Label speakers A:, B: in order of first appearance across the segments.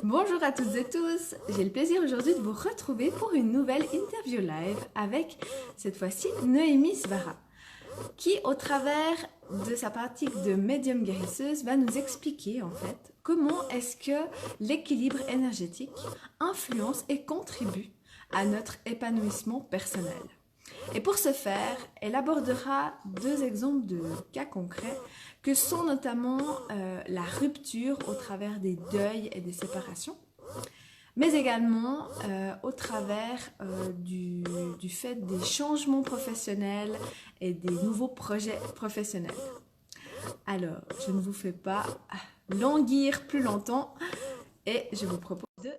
A: Bonjour à toutes et tous, j'ai le plaisir aujourd'hui de vous retrouver pour une nouvelle interview live avec cette fois-ci Noémie Svara qui au travers de sa pratique de médium guérisseuse va nous expliquer en fait comment est-ce que l'équilibre énergétique influence et contribue à notre épanouissement personnel. Et pour ce faire, elle abordera deux exemples de cas concrets que sont notamment la rupture au travers des deuils et des séparations, mais également au travers du fait des changements professionnels et des nouveaux projets professionnels. Alors, je ne vous fais pas languir plus longtemps et je vous propose de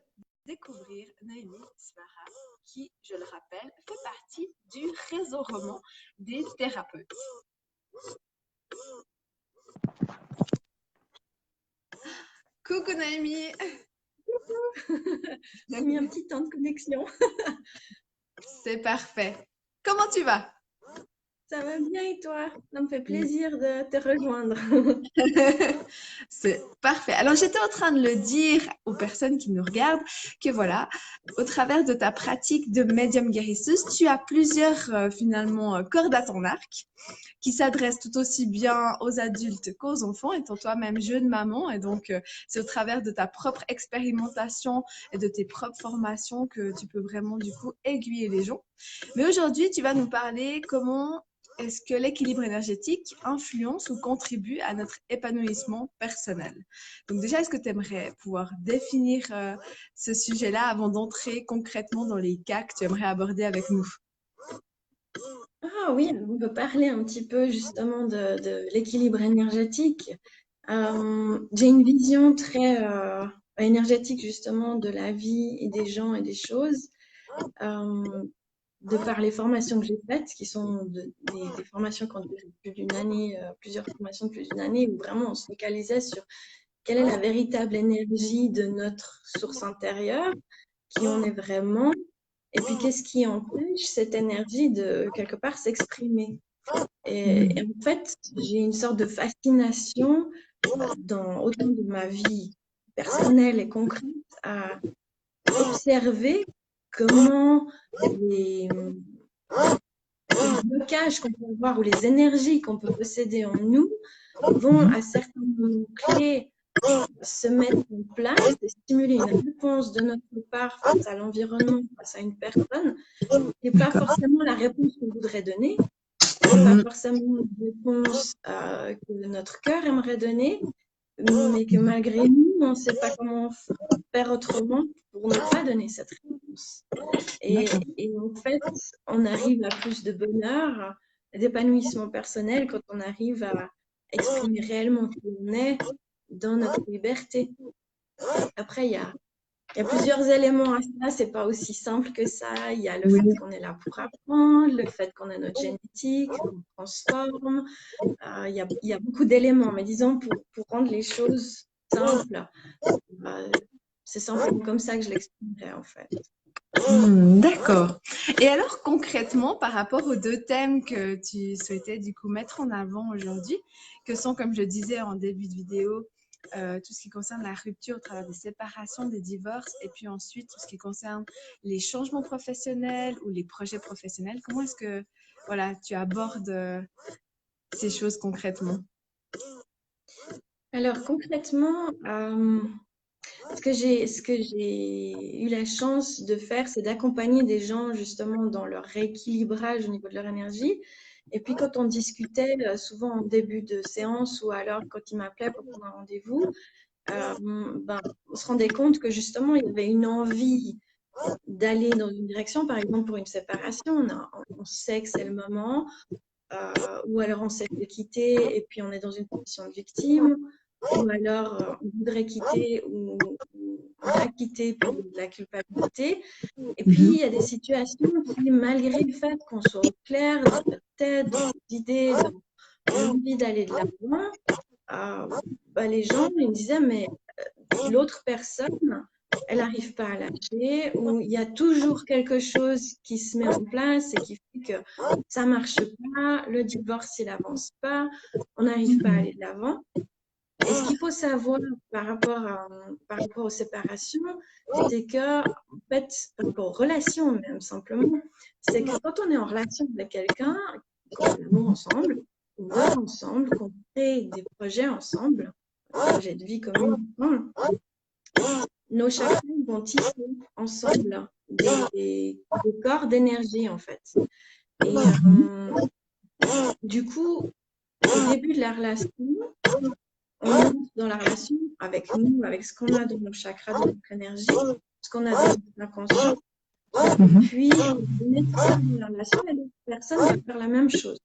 A: découvrir Noémie Svara, qui, je le rappelle, fait partie du réseau roman des thérapeutes. Coucou Noémie.
B: J'ai mis un petit temps de connexion.
A: C'est parfait. Comment tu vas?
B: Ça va bien et toi? Ça me fait plaisir de te rejoindre.
A: C'est parfait. Alors, j'étais en train de le dire aux personnes qui nous regardent que voilà, au travers de ta pratique de médium guérisseuse, tu as plusieurs finalement cordes à ton arc qui s'adressent tout aussi bien aux adultes qu'aux enfants, étant toi-même jeune maman. Et donc, c'est au travers de ta propre expérimentation et de tes propres formations que tu peux vraiment du coup aiguiller les gens. Mais aujourd'hui, tu vas nous parler comment est-ce que l'équilibre énergétique influence ou contribue à notre épanouissement personnel? Donc déjà, est-ce que tu aimerais pouvoir définir ce sujet-là avant d'entrer concrètement dans les cas que tu aimerais aborder avec nous?
B: Ah oui, on peut parler un petit peu justement de l'équilibre énergétique. J'ai une vision très énergétique justement de la vie et des gens et des choses. Euh, de par les formations que j'ai faites, qui sont des formations qui ont duré plus d'une année, plusieurs formations de plus d'une année, où vraiment on se focalisait sur quelle est la véritable énergie de notre source intérieure, qui on est vraiment, et puis qu'est-ce qui empêche cette énergie de quelque part s'exprimer. Et en fait, j'ai une sorte de fascination dans autant de ma vie personnelle et concrète à observer comment les, les blocages qu'on peut avoir ou les énergies qu'on peut posséder en nous vont à certains moments clés se mettre en place et stimuler une réponse de notre part face à l'environnement, face à une personne, et pas forcément la réponse qu'on voudrait donner, pas forcément une réponse que notre cœur aimerait donner, mais que malgré nous, on ne sait pas comment faire autrement pour ne pas donner cette réponse. Et en fait, on arrive à plus de bonheur, d'épanouissement personnel quand on arrive à exprimer réellement qui on est dans notre liberté. Après, il y a plusieurs éléments à ça, c'est pas aussi simple que ça. Il y a le fait qu'on est là pour apprendre, le fait qu'on a notre génétique, qu'on transforme. Il y a beaucoup d'éléments, mais disons pour rendre les choses simples, c'est simplement comme ça que je l'exprimerais en fait.
A: D'accord. Et alors concrètement, par rapport aux deux thèmes que tu souhaitais du coup mettre en avant aujourd'hui, que sont, comme je disais en début de vidéo, tout ce qui concerne la rupture au travers des séparations, des divorces, et puis ensuite tout ce qui concerne les changements professionnels ou les projets professionnels, comment est-ce que voilà, tu abordes ces choses concrètement?
B: Alors concrètement, ce que j'ai eu la chance de faire, c'est d'accompagner des gens justement dans leur rééquilibrage au niveau de leur énergie. Et puis quand on discutait souvent en début de séance ou alors quand ils m'appelaient pour prendre un rendez-vous, on se rendait compte que justement il y avait une envie d'aller dans une direction, par exemple pour une séparation, on sait que c'est le moment, ou alors on s'est fait quitter et puis on est dans une position de victime, ou alors on voudrait quitter ou on a quitté puis de la culpabilité. Et puis il y a des situations qui, malgré le fait qu'on soit au clair dans notre tête, dans nos idées, dans l'envie d'aller de l'avant, les gens ils me disaient mais l'autre personne elle n'arrive pas à lâcher, ou il y a toujours quelque chose qui se met en place et qui fait que ça ne marche pas, le divorce il n'avance pas, on n'arrive pas à aller de l'avant. Et ce qu'il faut savoir par rapport aux séparations, c'est que, en fait, par rapport aux relations même simplement, c'est que quand on est en relation avec quelqu'un, qu'on fait l'amour ensemble, qu'on vit ensemble, qu'on crée des projets ensemble, des projets de vie commune ensemble, nos chakras vont tisser ensemble des corps d'énergie en fait. Et du coup, au début de la relation, on entre dans la relation avec nous, avec ce qu'on a dans nos chakras, dans notre énergie, ce qu'on a dans notre inconscient. Puis, on est dans la relation et l'autre personne va faire la même chose.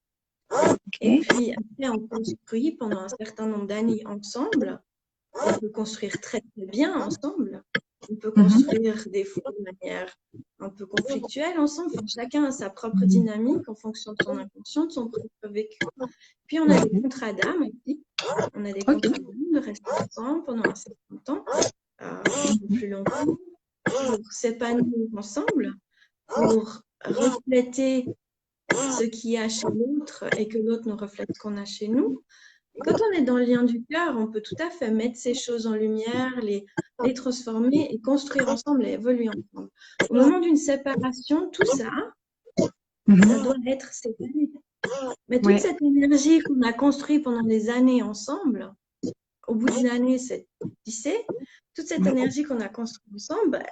B: Et puis, après, on construit pendant un certain nombre d'années ensemble. On peut construire très, très bien ensemble. On peut construire des fois de manière un peu conflictuelle ensemble. Chacun a sa propre dynamique en fonction de son inconscient, de son propre vécu. Puis, on a des contrats d'âme aussi. On a des contrats d'âme de rester ensemble pendant un certain temps, plus longtemps, pour s'épanouir ensemble, pour refléter ce qu'il y a chez l'autre et que l'autre nous reflète ce qu'on a chez nous. Et quand on est dans le lien du cœur, on peut tout à fait mettre ces choses en lumière, les transformer et construire ensemble et évoluer ensemble. Au moment d'une séparation, tout ça, ça doit être séparé. Mais toute cette énergie qu'on a construite pendant des années ensemble, au bout d'une année, c'est tissé. Toute cette énergie qu'on a construite ensemble,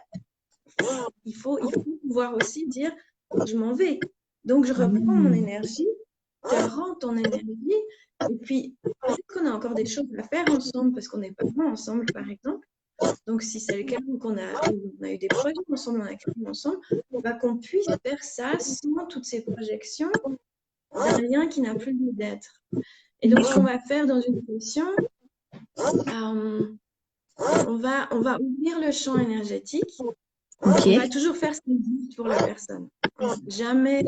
B: il faut pouvoir aussi dire je m'en vais. Donc, je reprends mon énergie, je rends ton énergie, et puis peut-être qu'on a encore des choses à faire ensemble parce qu'on n'est pas bon ensemble, par exemple. Donc, si c'est le cas, qu'on a eu des projets ensemble, on a créé ensemble, bah, qu'on puisse faire ça sans toutes ces projections d'un lien qui n'a plus lieu d'être. Et donc, ce qu'on va faire dans une session, on va ouvrir le champ énergétique. On va toujours faire ce qui est juste pour la personne. Jamais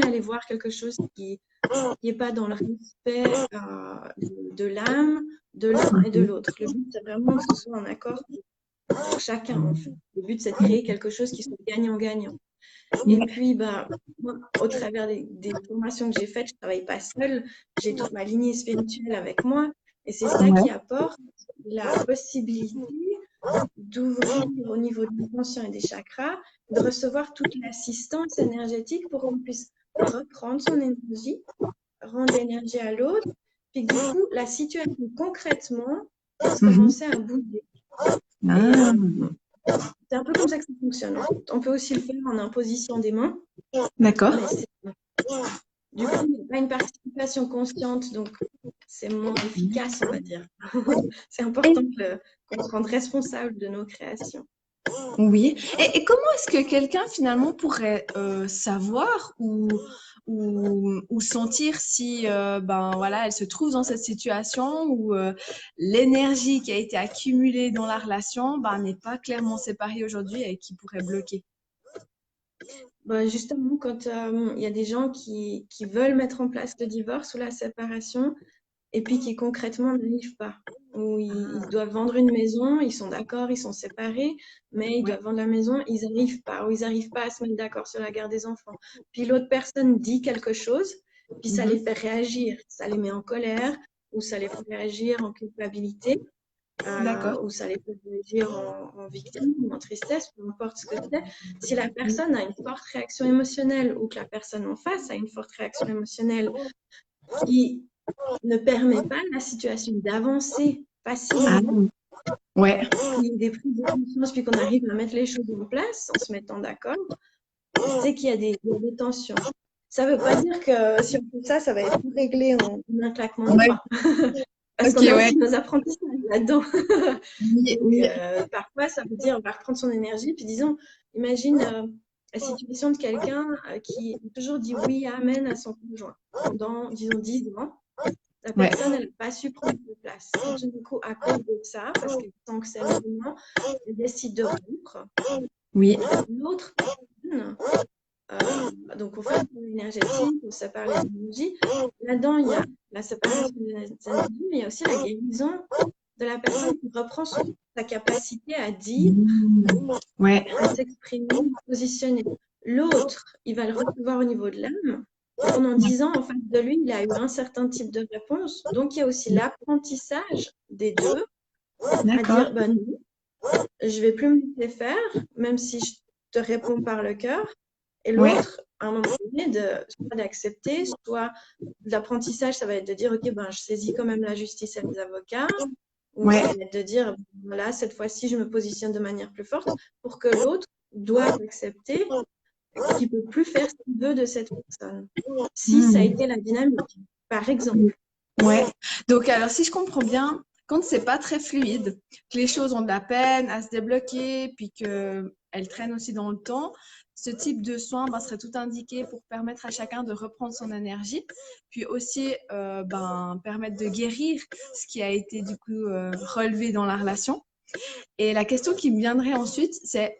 B: aller voir quelque chose qui n'est pas dans le respect de l'âme, de l'un et de l'autre. Le but, c'est vraiment que ce soit un accord pour chacun, en fait. Le but, c'est de créer quelque chose qui soit gagnant-gagnant. Et puis, moi, au travers des formations que j'ai faites, je ne travaille pas seule. J'ai toute ma lignée spirituelle avec moi. Et c'est ça qui apporte la possibilité d'ouvrir au niveau de l'inconscient et des chakras, de recevoir toute l'assistance énergétique pour qu'on puisse reprendre son énergie, rendre l'énergie à l'autre, puis du coup, la situation concrètement puisse commencer à bouger. C'est un peu comme ça que ça fonctionne. On peut aussi le faire en imposition des mains.
A: D'accord.
B: Du coup, il n'y a pas une participation consciente, donc c'est moins efficace, on va dire. C'est important qu'on se rende responsable de nos créations.
A: Oui. Et comment est-ce que quelqu'un finalement pourrait savoir ou sentir si voilà, elle se trouve dans cette situation où l'énergie qui a été accumulée dans la relation n'est pas clairement séparée aujourd'hui et qui pourrait bloquer?
B: Justement, quand il y a des gens qui veulent mettre en place le divorce ou la séparation et puis qui concrètement n'arrivent pas, ou ils doivent vendre une maison, ils sont d'accord, ils sont séparés, mais ils doivent vendre la maison, ils n'arrivent pas, ou ils n'arrivent pas à se mettre d'accord sur la garde des enfants. Puis l'autre personne dit quelque chose, puis ça les fait réagir, ça les met en colère, ou ça les fait réagir en culpabilité. Ou ça les fait réagir en victime ou en tristesse, peu importe ce que c'est. Si la personne a une forte réaction émotionnelle ou que la personne en face a une forte réaction émotionnelle qui ne permet pas à la situation d'avancer facilement, qu'il y ait des prises de conscience puis qu'on arrive à mettre les choses en place en se mettant d'accord, c'est qu'il y a des tensions. Ça ne veut pas dire que si on fait ça, ça va être tout réglé en un claquement de doigts. Parce qu'on a aussi nos apprentissages là-dedans. Parfois, ça veut dire on va reprendre son énergie. Puis disons, imagine la situation de quelqu'un qui a toujours dit oui, amen à son conjoint pendant, disons, 10 ans. La personne, elle n'a pas su prendre de place. Et du coup, à cause de ça, parce qu'elle sent que c'est le moment, elle décide de rompre. L'autre personne, donc on fait l'énergétique, on sépare les énergies. Là-dedans, il y a la séparation des énergies, mais il y a aussi la guérison de la personne qui reprend sa capacité à dire, à s'exprimer, à se positionner. L'autre, il va le recevoir au niveau de l'âme, Pendant 10 ans, en face de lui, il a eu un certain type de réponse. Donc, il y a aussi l'apprentissage des deux à
A: D'accord.
B: dire, ben non, je vais plus me laisser faire, même si je te réponds par le cœur. Et
A: Ouais.
B: l'autre, à un moment donné, soit d'accepter, soit l'apprentissage, ça va être de dire, OK, ben, je saisis quand même la justice et les avocats. Ou ça
A: Ouais.
B: va être de dire, voilà, cette fois-ci, je me positionne de manière plus forte pour que l'autre doive accepter qu'il ne peut plus faire ce qu'il veut de cette personne. Si ça a été la dynamique, par exemple.
A: Ouais. Donc, alors, si je comprends bien, quand c'est pas très fluide, que les choses ont de la peine à se débloquer, puis qu'elles traînent aussi dans le temps, ce type de soin serait tout indiqué pour permettre à chacun de reprendre son énergie, puis aussi permettre de guérir ce qui a été du coup relevé dans la relation. Et la question qui me viendrait ensuite, c'est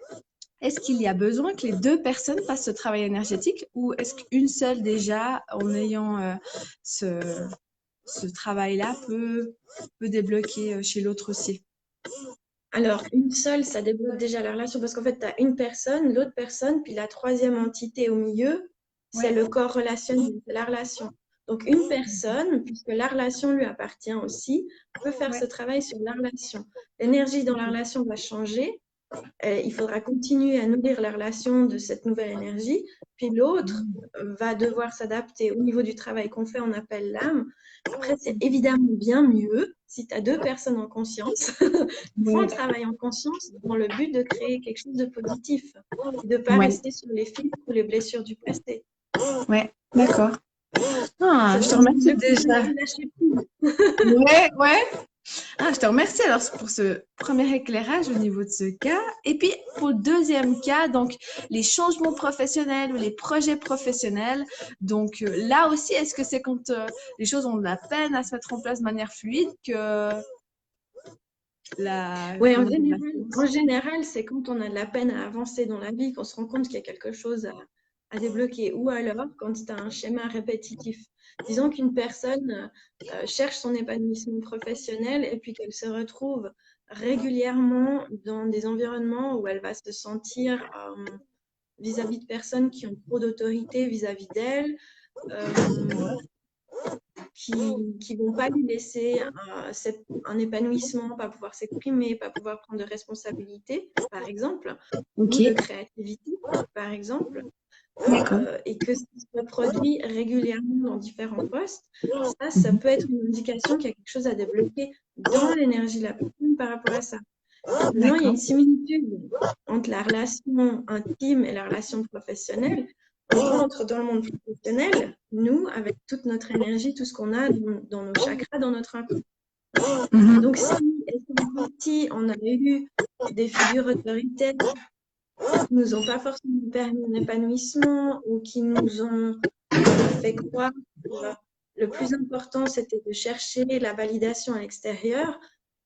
A: est-ce qu'il y a besoin que les deux personnes fassent ce travail énergétique ou est-ce qu'une seule déjà, en ayant ce travail-là, peut débloquer chez l'autre aussi?
B: Alors, une seule, ça débloque déjà la relation parce qu'en fait, tu as une personne, l'autre personne, puis la troisième entité au milieu, c'est
A: Ouais.
B: le corps relationnel, c'est la relation. Donc, une personne, puisque la relation lui appartient aussi, peut faire ce travail sur la relation. L'énergie dans la relation va changer. Il faudra continuer à nourrir la relation de cette nouvelle énergie. Puis l'autre va devoir s'adapter au niveau du travail qu'on fait, on appelle l'âme. Après, c'est évidemment bien mieux si tu as deux personnes en conscience qui font le travail en conscience dans le but de créer quelque chose de positif et de ne pas rester sur les fils ou les blessures du passé.
A: Ouais, d'accord. Ah, je te remercie déjà. Ouais, ouais. Ah, je te remercie alors pour ce premier éclairage au niveau de ce cas. Et puis pour le deuxième cas, donc les changements professionnels ou les projets professionnels. Donc là aussi, est-ce que c'est quand les choses ont de la peine à se mettre en place de manière fluide que
B: Oui, en général, c'est quand on a de la peine à avancer dans la vie qu'on se rend compte qu'il y a quelque chose à débloquer. Ou alors quand tu as un schéma répétitif. Disons qu'une personne cherche son épanouissement professionnel et puis qu'elle se retrouve régulièrement dans des environnements où elle va se sentir vis-à-vis de personnes qui ont trop d'autorité vis-à-vis d'elle, qui ne vont pas lui laisser un épanouissement, pas pouvoir s'exprimer, pas pouvoir prendre de responsabilités, par exemple, ou de créativité, par exemple, et que ça se reproduit régulièrement dans différents postes, ça peut être une indication qu'il y a quelque chose à débloquer dans l'énergie de la personne par rapport à ça. Maintenant, il y a une similitude entre la relation intime et la relation professionnelle. On rentre dans le monde professionnel, nous, avec toute notre énergie, tout ce qu'on a dans nos chakras, dans notre inconscient. Donc, si on a eu des figures autoritaires qui ne nous ont pas forcément permis un épanouissement ou qui nous ont fait croire que le plus important, c'était de chercher la validation à l'extérieur,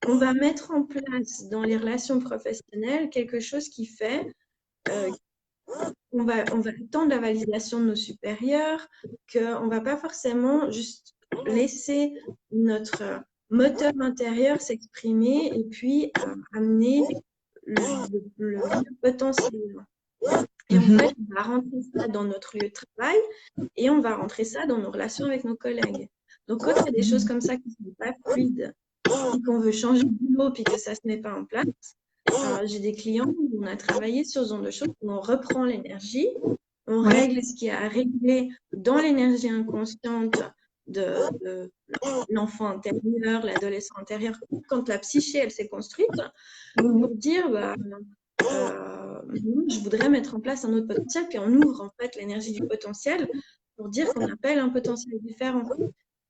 B: on va mettre en place dans les relations professionnelles quelque chose qui fait qu'on va attendre la validation de nos supérieurs, qu'on ne va pas forcément juste laisser notre moteur intérieur s'exprimer et puis amener le potentiel. Et en fait, on va rentrer ça dans notre lieu de travail et on va rentrer ça dans nos relations avec nos collègues. Donc, quand il y a des choses comme ça qui ne sont pas fluides, et qu'on veut changer de boulot puis que ça ne se met pas en place, j'ai des clients où on a travaillé sur ce genre de choses, où on reprend l'énergie, on règle ce qui a à régler dans l'énergie inconsciente de l'enfant intérieur, l'adolescent intérieur, quand la psyché, elle s'est construite, pour dire, je voudrais mettre en place un autre potentiel, puis on ouvre en fait l'énergie du potentiel pour dire qu'on appelle un potentiel différent.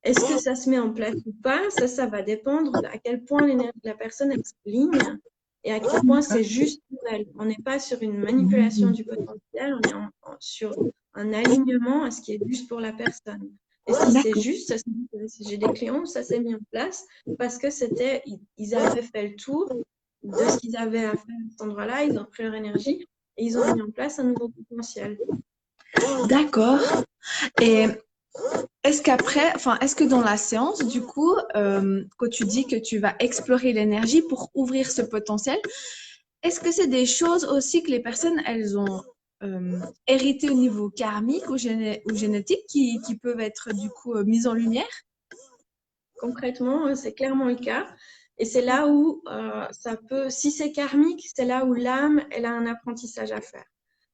B: Est-ce que ça se met en place ou pas? Ça va dépendre à quel point l'énergie de la personne elle s'aligne et à quel point c'est juste pour elle. On n'est pas sur une manipulation du potentiel, on est sur un alignement à ce qui est juste pour la personne. Et si c'est juste, j'ai des clients où ça s'est mis en place parce que ils avaient fait le tour de ce qu'ils avaient à faire à cet endroit-là, ils ont pris leur énergie et ils ont mis en place un nouveau potentiel.
A: D'accord. Et est-ce est-ce que dans la séance, du coup, quand tu dis que tu vas explorer l'énergie pour ouvrir ce potentiel, est-ce que c'est des choses aussi que les personnes, elles ont héritées au niveau karmique ou génétique qui peuvent être du coup mises en lumière?
B: Concrètement, c'est clairement le cas. Et c'est là où ça peut, si c'est karmique, c'est là où l'âme, elle a un apprentissage à faire.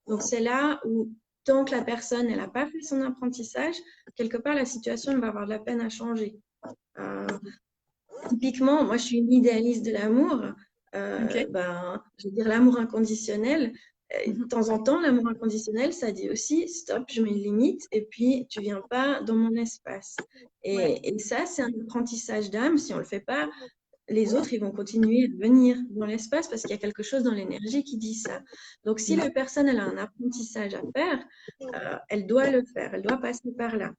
B: Donc c'est là où, tant que la personne, elle n'a pas fait son apprentissage, quelque part, la situation, elle va avoir de la peine à changer. Euh, Typiquement, moi, je suis une idéaliste de l'amour.
A: Ok.
B: Je veux dire, l'amour inconditionnel. De
A: Mhm.
B: temps en temps, l'amour inconditionnel, ça dit aussi, stop, je mets une limite, et puis tu viens pas dans mon espace.
A: Ouais.
B: Et ça, c'est un apprentissage d'âme. Si on le fait pas, les autres, ils vont continuer à venir dans l'espace parce qu'il y a quelque chose dans l'énergie qui dit ça. Donc, si la personne, elle a un apprentissage à faire, elle doit le faire, elle doit passer par là.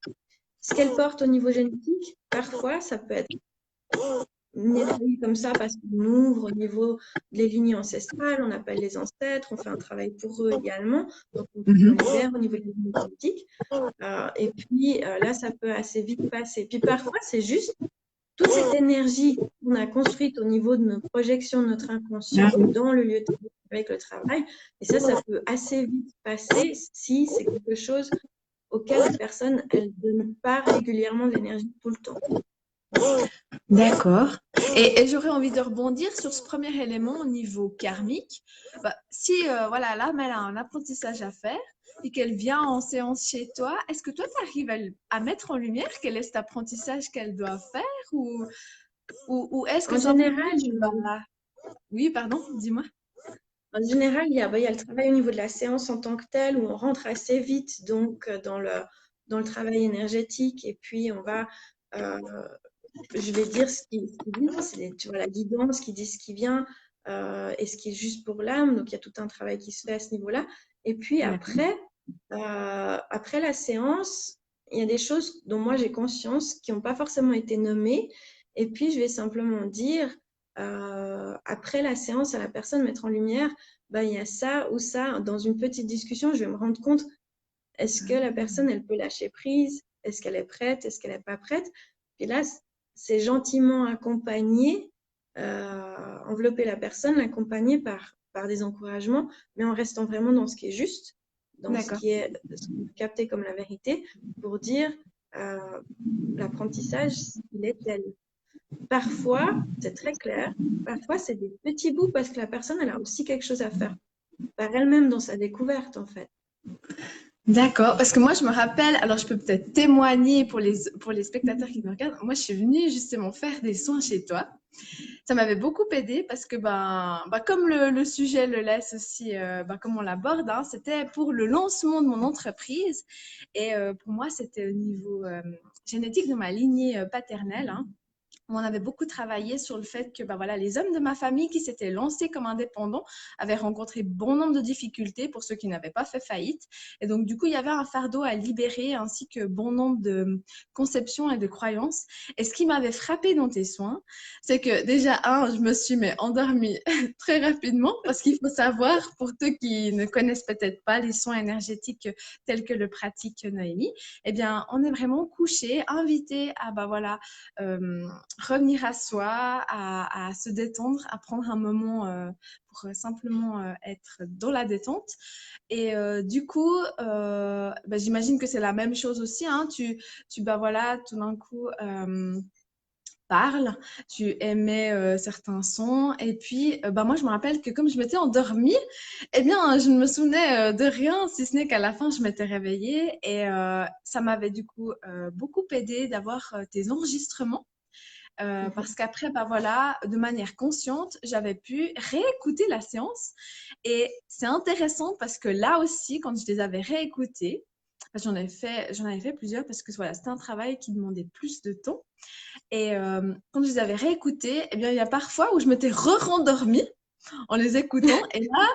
B: Ce qu'elle porte au niveau génétique, parfois, ça peut être nettoyer comme ça parce qu'on ouvre au niveau des lignées ancestrales, on appelle les ancêtres, on fait un travail pour eux également, donc on
A: Mhm.
B: libère au niveau des lignées génétiques. Et puis là, ça peut assez vite passer. Puis parfois, c'est juste toute cette énergie qu'on a construite au niveau de nos projections, de notre inconscient dans le lieu de travail avec le travail. Et ça peut assez vite passer si c'est quelque chose auquel la personne, elle ne donne pas régulièrement de l'énergie tout le temps.
A: D'accord. Et j'aurais envie de rebondir sur ce premier élément au niveau karmique. Bah, si voilà, l'âme elle a un apprentissage à faire et qu'elle vient en séance chez toi, est-ce que toi tu arrives à mettre en lumière quel est cet apprentissage qu'elle doit faire ou est-ce que
B: En
A: simplement
B: général,
A: tu vas... Oui, pardon, dis-moi.
B: il y a le travail au niveau de la séance en tant que telle où on rentre assez vite donc dans le travail énergétique et puis on va, euh, je vais dire ce qui vient, tu vois, la guidance qui dit ce qui vient et ce qui est juste pour l'âme. Donc il y a tout un travail qui se fait à ce niveau-là. Et puis
A: D'accord.
B: après la séance, il y a des choses dont moi j'ai conscience qui n'ont pas forcément été nommées. Et puis je vais simplement dire, après la séance, à la personne mettre en lumière, ben, il y a ça ou ça. Dans une petite discussion, je vais me rendre compte, est-ce que la personne, elle peut lâcher prise? Est-ce qu'elle est prête? Est-ce qu'elle n'est pas prête? Et là, c'est gentiment accompagné, envelopper la personne, l'accompagner par des encouragements, mais en restant vraiment dans ce qui est juste, dans ce
A: D'accord.
B: qui est ce qu'on peut capter comme la vérité, pour dire euh, l'apprentissage, il est tel. Parfois, c'est très clair, parfois c'est des petits bouts parce que la personne, elle a aussi quelque chose à faire par elle-même dans sa découverte, en fait.
A: D'accord, parce que moi je me rappelle, alors je peux peut-être témoigner pour les spectateurs qui me regardent, moi je suis venue justement faire des soins chez toi. Ça m'avait beaucoup aidé parce que comme le sujet le laisse aussi, comme on l'aborde, hein, c'était pour le lancement de mon entreprise et pour moi c'était au niveau génétique de ma lignée paternelle. Hein. On avait beaucoup travaillé sur le fait que voilà, les hommes de ma famille qui s'étaient lancés comme indépendants avaient rencontré bon nombre de difficultés pour ceux qui n'avaient pas fait faillite. Et donc, du coup, il y avait un fardeau à libérer ainsi que bon nombre de conceptions et de croyances. Et ce qui m'avait frappé dans tes soins, c'est que déjà, je me suis endormie très rapidement parce qu'il faut savoir, pour ceux qui ne connaissent peut-être pas les soins énergétiques tels que le pratique Noémie, eh bien, on est vraiment couché, invité à, revenir à soi, à se détendre, à prendre un moment pour simplement être dans la détente. Et du coup, j'imagine que c'est la même chose aussi. Hein. Voilà, tout d'un coup, parles, tu aimais certains sons. Et puis, moi, je me rappelle que comme je m'étais endormie, eh bien, je ne me souvenais de rien, si ce n'est qu'à la fin, je m'étais réveillée. Et ça m'avait du coup beaucoup aidé d'avoir tes enregistrements parce qu'après, voilà, de manière consciente, j'avais pu réécouter la séance. Et c'est intéressant parce que là aussi, quand je les avais réécoutés, j'en avais fait plusieurs parce que voilà, c'était un travail qui demandait plus de temps. Et quand je les avais réécoutés, eh bien, il y a parfois où je m'étais re-rendormie en les écoutant. Et là,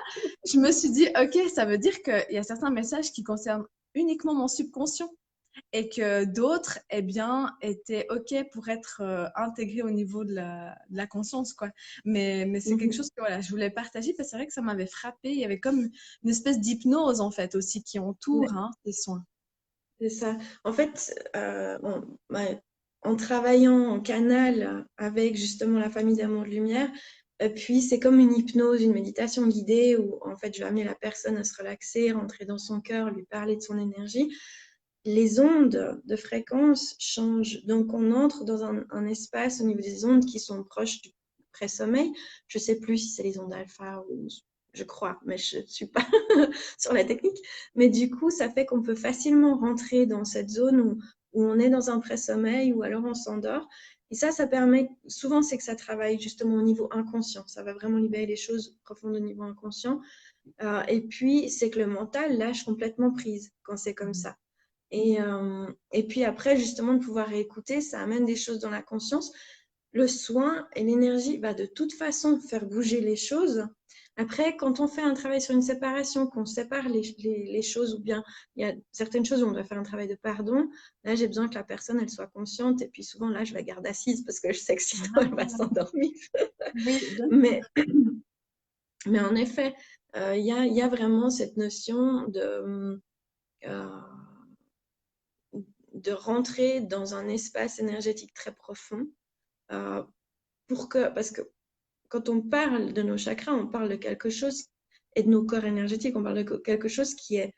A: je me suis dit, OK, ça veut dire qu'il y a certains messages qui concernent uniquement mon subconscient et que d'autres, eh bien, étaient OK pour être intégrés au niveau de la conscience, quoi. Mais c'est quelque chose que voilà, je voulais partager parce que c'est vrai que ça m'avait frappé. Il y avait comme une espèce d'hypnose, en fait, aussi qui entoure ces soins.
B: C'est ça. En fait, en travaillant en canal avec justement la famille d'amour de lumière, Et puis, c'est comme une hypnose, une méditation guidée où, en fait, je vais amener la personne à se relaxer, rentrer dans son cœur, lui parler de son énergie. Les ondes de fréquence changent. Donc, on entre dans un espace au niveau des ondes qui sont proches du pré-sommeil. Je ne sais plus si c'est les ondes alpha ou je crois, mais je ne suis pas sur la technique. Mais du coup, ça fait qu'on peut facilement rentrer dans cette zone où on est dans un pré-sommeil ou alors on s'endort. Et ça permet, souvent, c'est que ça travaille justement au niveau inconscient. Ça va vraiment libérer les choses profondes au niveau inconscient. Et puis, c'est que le mental lâche complètement prise quand c'est comme ça. Et puis après, justement, de pouvoir réécouter, ça amène des choses dans la conscience. Le soin et l'énergie va de toute façon faire bouger les choses. Après, quand on fait un travail sur une séparation, qu'on sépare les choses, ou bien il y a certaines choses où on doit faire un travail de pardon, là, j'ai besoin que la personne, elle soit consciente. Et puis souvent, là, je la garde assise parce que je sais que sinon, elle va s'endormir.
A: Oui,
B: Mais, mais en effet, il y a vraiment cette notion euh, de rentrer dans un espace énergétique très profond euh, parce que quand on parle de nos chakras, on parle de quelque chose et de nos corps énergétiques, on parle de quelque chose qui est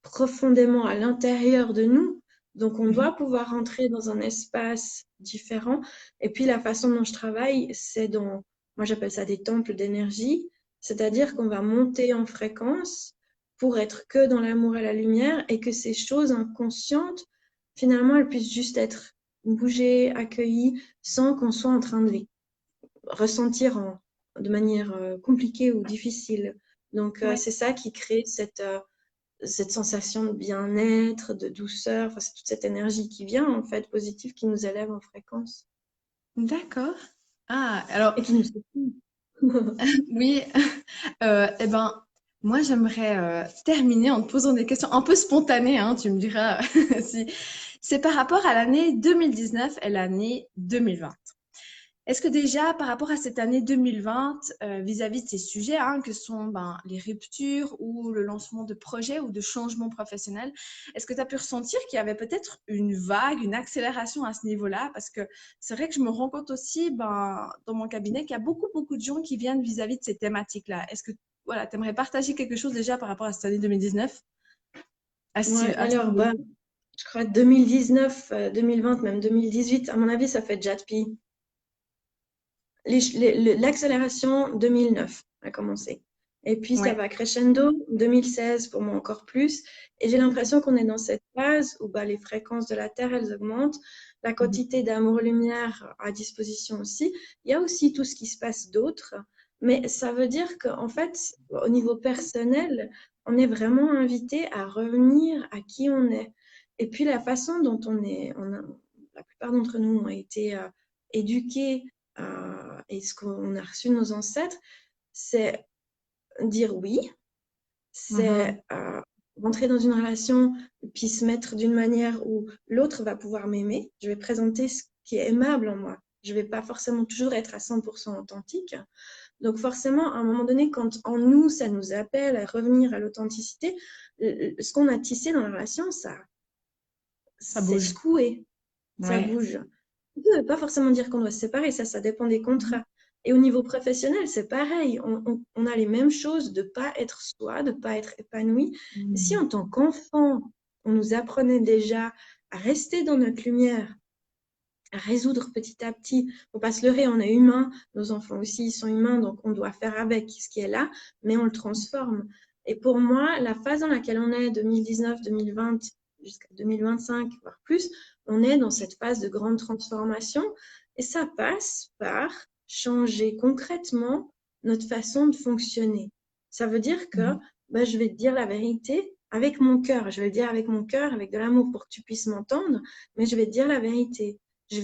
B: profondément à l'intérieur de nous. Donc, on doit pouvoir rentrer dans un espace différent. Et puis, la façon dont je travaille, c'est moi j'appelle ça des temples d'énergie, c'est-à-dire qu'on va monter en fréquence pour être que dans l'amour et la lumière et que ces choses inconscientes, finalement, elles puissent juste être bougées, accueillies, sans qu'on soit en train de les ressentir de manière compliquée ou difficile. Donc,
A: oui.
B: c'est ça qui crée cette sensation de bien-être, de douceur, enfin, c'est toute cette énergie qui vient, en fait, positive, qui nous élève en fréquence
A: D'accord. Ah, alors,
B: et qui nous soutient.
A: oui, eh ben, moi, j'aimerais terminer en te posant des questions un peu spontanées, hein, tu me diras si c'est par rapport à l'année 2019 et l'année 2020. Est-ce que déjà, par rapport à cette année 2020, vis-à-vis de ces sujets, hein, que sont ben, les ruptures ou le lancement de projets ou de changements professionnels, est-ce que tu as pu ressentir qu'il y avait peut-être une vague, une accélération à ce niveau-là? Parce que c'est vrai que je me rends compte aussi ben, dans mon cabinet qu'il y a beaucoup, beaucoup de gens qui viennent vis-à-vis de ces thématiques-là. Est-ce que voilà, tu aimerais partager quelque chose déjà par rapport à cette année 2019
B: Ouais,
A: à ce
B: alors,
A: niveau?
B: bah, je crois 2019, 2020, même 2018, à mon avis, ça fait déjà depuis l'accélération 2009 a commencé. Et puis ça
A: Ouais.
B: va crescendo, 2016 pour moi encore plus. Et j'ai l'impression qu'on est dans cette phase où bah, les fréquences de la Terre, elles augmentent, la
A: Mhm.
B: quantité d'amour-lumière à disposition aussi. Il y a aussi tout ce qui se passe d'autre. Mais ça veut dire qu'en fait, au niveau personnel, on est vraiment invité à revenir à qui on est. Et puis la façon dont la plupart d'entre nous ont été éduqués et ce qu'on a reçu de nos ancêtres, c'est dire oui,
A: Mhm.
B: c'est rentrer dans une relation, puis se mettre d'une manière où l'autre va pouvoir m'aimer. Je vais présenter ce qui est aimable en moi. Je ne vais pas forcément toujours être à 100% authentique. Donc forcément, à un moment donné, quand en nous, ça nous appelle à revenir à l'authenticité, ce qu'on a tissé dans la relation,
A: Ça
B: c'est
A: bouge.
B: secoué, ça
A: Ouais.
B: bouge. Ça ne veut pas forcément dire qu'on doit se séparer, ça dépend des contrats. Et au niveau professionnel, c'est pareil. On a les mêmes choses de ne pas être soi, de ne pas être épanoui. Si
A: Mhm.
B: en tant qu'enfant, on nous apprenait déjà à rester dans notre lumière, à résoudre petit à petit, faut pas se leurrer, on est humain, nos enfants aussi ils sont humains, donc on doit faire avec ce qui est là, mais on le transforme. Et pour moi, la phase dans laquelle on est, 2019, 2020, jusqu'à 2025, voire plus, on est dans cette phase de grande transformation et ça passe par changer concrètement notre façon de fonctionner. Ça veut dire que
A: Mhm.
B: bah, je vais te dire la vérité avec mon cœur. Je vais le dire avec mon cœur, avec de l'amour pour que tu puisses m'entendre, mais je vais te dire la vérité. Je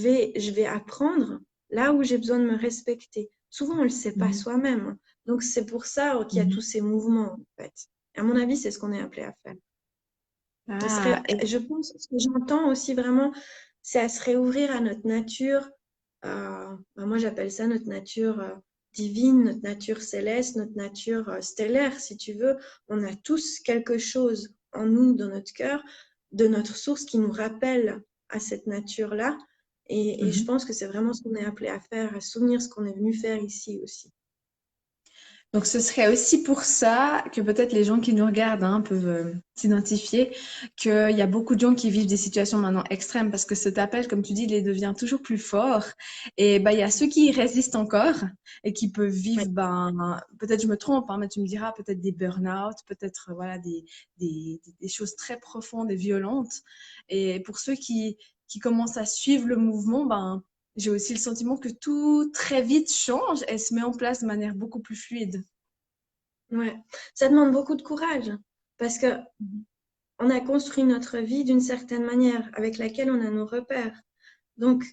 B: vais apprendre là où j'ai besoin de me respecter. Souvent, on ne le sait pas
A: Mhm.
B: soi-même. Donc, c'est pour ça qu'il y a tous
A: Mhm.
B: ces mouvements, en fait. À mon avis, c'est ce qu'on est appelé à faire.
A: Ah,
B: Je pense, ce que j'entends aussi vraiment, c'est à se réouvrir à notre nature. Moi, j'appelle ça notre nature divine, notre nature céleste, notre nature stellaire, si tu veux. On a tous quelque chose en nous, dans notre cœur, de notre source qui nous rappelle à cette nature-là. Et je
A: mhm.
B: pense que c'est vraiment ce qu'on est appelé à faire, à souvenir ce qu'on est venu faire ici aussi.
A: Donc, ce serait aussi pour ça que peut-être les gens qui nous regardent peuvent s'identifier qu'il y a beaucoup de gens qui vivent des situations maintenant extrêmes parce que cet appel, comme tu dis, il devient toujours plus fort. Et il y a ceux qui y résistent encore et qui peuvent
B: Ouais.
A: vivre, peut-être je me trompe, mais tu me diras peut-être des burn-out, peut-être voilà, des choses très profondes et violentes. Et pour ceux qui commencent à suivre le mouvement, j'ai aussi le sentiment que tout très vite change et se met en place de manière beaucoup plus fluide.
B: Ouais. Ça demande beaucoup de courage parce que
A: Mhm.
B: on a construit notre vie d'une certaine manière avec laquelle on a nos repères. Donc,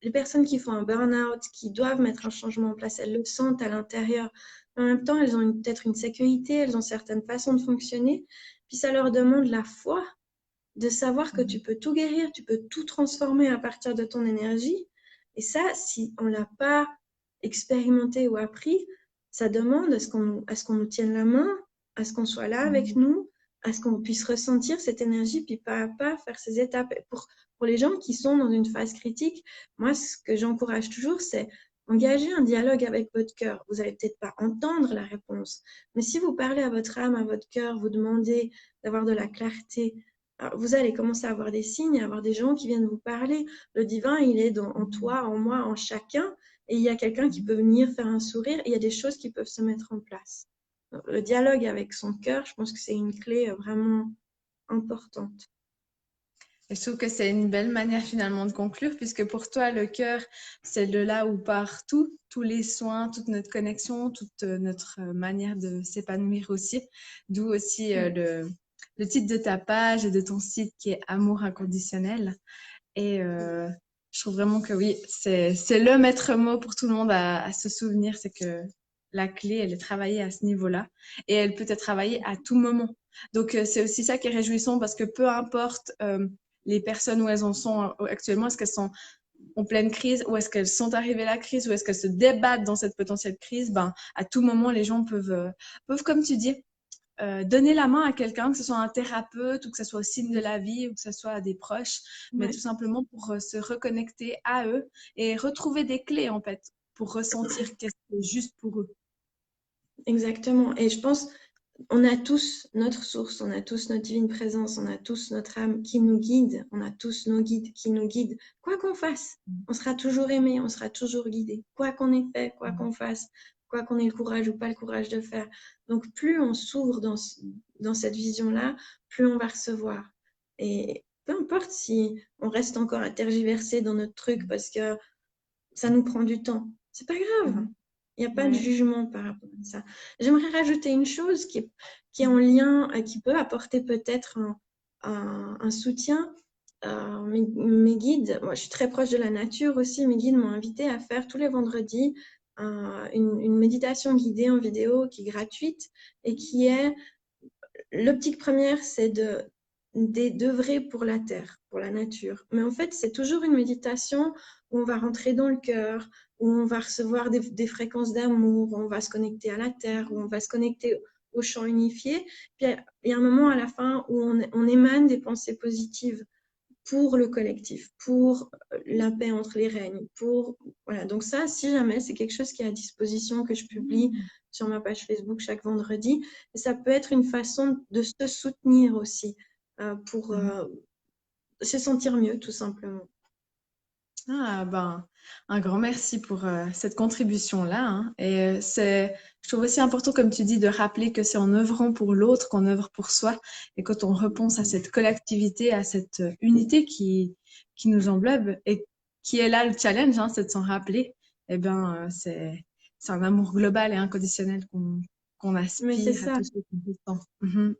B: les personnes qui font un burn-out, qui doivent mettre un changement en place, elles le sentent à l'intérieur. En même temps, elles ont peut-être une sécurité, elles ont certaines façons de fonctionner. Puis ça leur demande la foi de savoir que tu
A: Mhm.
B: peux tout guérir, tu peux tout transformer à partir de ton énergie. Et ça, si on ne l'a pas expérimenté ou appris, ça demande à ce qu'on nous tienne la main, à ce qu'on soit là avec
A: Mhm.
B: nous, à ce qu'on puisse ressentir cette énergie, puis pas à pas faire ces étapes. Et pour les gens qui sont dans une phase critique, moi, ce que j'encourage toujours, c'est engager un dialogue avec votre cœur. Vous n'allez peut-être pas entendre la réponse, mais si vous parlez à votre âme, à votre cœur, vous demandez d'avoir de la clarté, vous allez commencer à avoir des signes, à avoir des gens qui viennent vous parler. Le divin, il est en toi, en moi, en chacun. Et il y a quelqu'un qui peut venir faire un sourire et il y a des choses qui peuvent se mettre en place. Le dialogue avec son cœur, je pense que c'est une clé vraiment importante.
A: Et je trouve que c'est une belle manière finalement de conclure, puisque pour toi, le cœur, c'est de là où part tout, tous les soins, toute notre connexion, toute notre manière de s'épanouir aussi. D'où aussi
B: Ouais.
A: le titre de ta page et de ton site qui est Amour inconditionnel. Et je trouve vraiment que oui, c'est le maître mot pour tout le monde à se souvenir, c'est que la clé, elle est travaillée à ce niveau-là et elle peut être travaillée à tout moment. Donc c'est aussi ça qui est réjouissant parce que peu importe les personnes où elles en sont actuellement, est-ce qu'elles sont en pleine crise ou est-ce qu'elles sont arrivées à la crise ou est-ce qu'elles se débattent dans cette potentielle crise, à tout moment les gens peuvent comme tu dis donner la main à quelqu'un, que ce soit un thérapeute ou que ce soit au signe de la vie ou que ce soit à des proches, mais
B: Ouais,
A: tout simplement pour se reconnecter à eux et retrouver des clés en fait pour ressentir qu'est-ce qui est juste pour eux.
B: exactement. Et je pense, on a tous notre source, on a tous notre divine présence, on a tous notre âme qui nous guide, on a tous nos guides qui nous guident. Quoi qu'on fasse, on sera toujours aimé, on sera toujours guidé. Quoi qu'on ait fait, quoi qu'on fasse, quoi qu'on ait le courage ou pas le courage de faire. Donc, plus on s'ouvre dans cette vision-là, plus on va recevoir. Et peu importe si on reste encore à tergiverser dans notre truc parce que ça nous prend du temps. C'est pas grave.
A: Mhm.
B: Il n'y a pas de
A: Ouais.
B: jugement par rapport à ça. J'aimerais rajouter une chose qui est en lien, qui peut apporter peut-être un soutien. Mes guides, moi je suis très proche de la nature aussi, mes guides m'ont invité à faire tous les vendredis une méditation guidée en vidéo qui est gratuite et qui est, l'optique première, c'est d'œuvrer pour la terre, pour la nature. Mais en fait, c'est toujours une méditation où on va rentrer dans le cœur, où on va recevoir des fréquences d'amour, où on va se connecter à la terre, où on va se connecter au champ unifié. Puis il y a un moment à la fin où on émane des pensées positives pour le collectif, pour la paix entre les règnes, pour voilà. Donc ça, si jamais c'est quelque chose qui est à disposition que je publie sur ma page Facebook chaque vendredi, et ça peut être une façon de se soutenir aussi pour
A: Mhm.
B: se sentir mieux, tout simplement.
A: Ah un grand merci pour cette contribution-là, hein. Et je trouve aussi important, comme tu dis, de rappeler que c'est en œuvrant pour l'autre qu'on œuvre pour soi. Et quand on repense à cette collectivité, à cette unité qui nous englobe et qui est là le challenge, hein, c'est de s'en rappeler. Eh bien, c'est un amour global et inconditionnel qu'on
B: Mais c'est
A: aspire à
B: ça.
A: tous ceux qui existent. Mhm.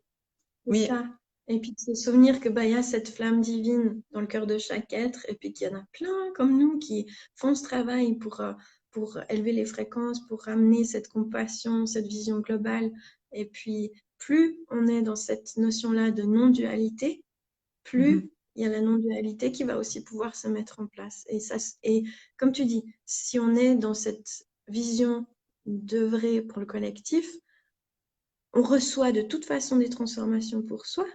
B: C'est
A: Oui.
B: ça. Et puis de se souvenir que bah, y a cette flamme divine dans le cœur de chaque être, et puis qu'il y en a plein comme nous qui font ce travail pour élever les fréquences, pour ramener cette compassion, cette vision globale. Et puis, plus on est dans cette notion-là de non-dualité, plus
A: Mhm.
B: il y a la non-dualité qui va aussi pouvoir se mettre en place. Et comme tu dis, si on est dans cette vision d'œuvrer pour le collectif, on reçoit de toute façon des transformations pour soi.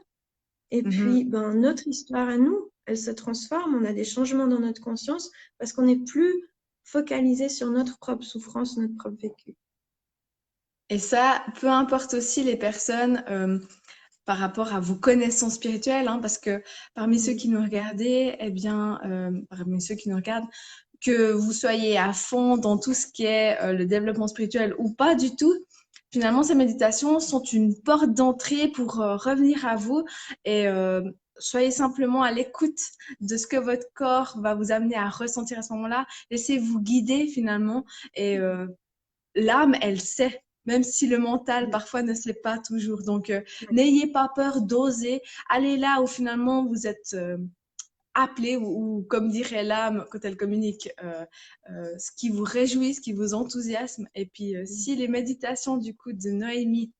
B: Et
A: Mhm.
B: puis, ben, notre histoire à nous, elle se transforme, on a des changements dans notre conscience parce qu'on n'est plus focalisé sur notre propre souffrance, notre propre vécu.
A: Et ça, peu importe aussi les personnes par rapport à vos connaissances spirituelles, hein, parce que parmi ceux qui nous regardaient, eh bien, parmi ceux qui nous regardent, que vous soyez à fond dans tout ce qui est le développement spirituel ou pas du tout, finalement, ces méditations sont une porte d'entrée pour revenir à vous et soyez simplement à l'écoute de ce que votre corps va vous amener à ressentir à ce moment-là. Laissez-vous guider finalement et l'âme, elle sait, même si le mental
B: Ouais,
A: parfois ne sait pas toujours. Donc,
B: ouais,
A: n'ayez pas peur d'oser. Allez là où finalement vous êtes appelé ou comme dirait l'âme quand elle communique, ce qui vous réjouit, ce qui vous enthousiasme. Et puis, si les méditations du coup de Noémie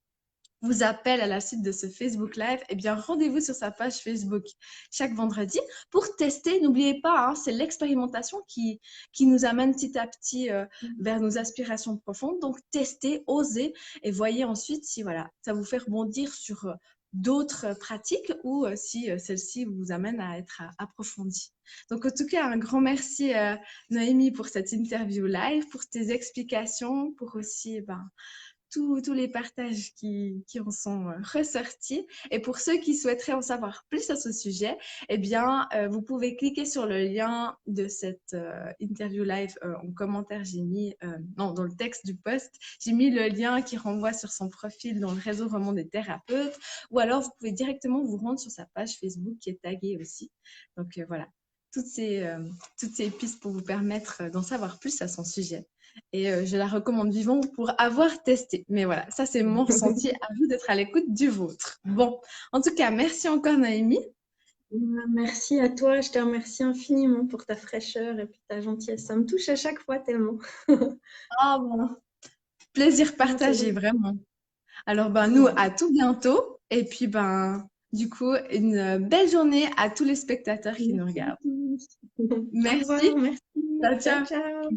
A: vous appelle à la suite de ce Facebook Live, eh bien, rendez-vous sur sa page Facebook chaque vendredi pour tester. N'oubliez pas, hein, c'est l'expérimentation qui nous amène petit à petit vers nos aspirations profondes. Donc, testez, osez et voyez ensuite si voilà, ça vous fait rebondir sur d'autres pratiques ou si celle-ci vous amène à être approfondie. Donc, en tout cas, un grand merci, Noémie, pour cette interview live, pour tes explications, pour aussi tous les partages qui en sont ressortis. Et pour ceux qui souhaiteraient en savoir plus à ce sujet, eh bien, vous pouvez cliquer sur le lien de cette interview live en commentaire. J'ai mis, non, dans le texte du post, j'ai mis le lien qui renvoie sur son profil dans le réseau Roman des thérapeutes. Ou alors, vous pouvez directement vous rendre sur sa page Facebook qui est taguée aussi. Donc, voilà. Toutes toutes ces pistes pour vous permettre d'en savoir plus à son sujet. Et je la recommande vivement pour avoir testé. Mais voilà, ça c'est mon ressenti. À vous d'être à l'écoute du vôtre. Bon, en tout cas, merci encore Naomi.
B: merci à toi, je te remercie infiniment pour ta fraîcheur et puis ta gentillesse. Ça me touche à chaque fois tellement.
A: Ah bon, plaisir
B: Non, c'est
A: partagé,
B: vrai.
A: vraiment. Alors ben nous,
B: Ouais.
A: à tout bientôt. Et puis ben du coup, une belle journée à tous les spectateurs qui nous regardent.
B: Merci. Au
A: Merci.
B: revoir, merci.
A: Ciao,
B: Ciao,
A: ciao.
B: ciao.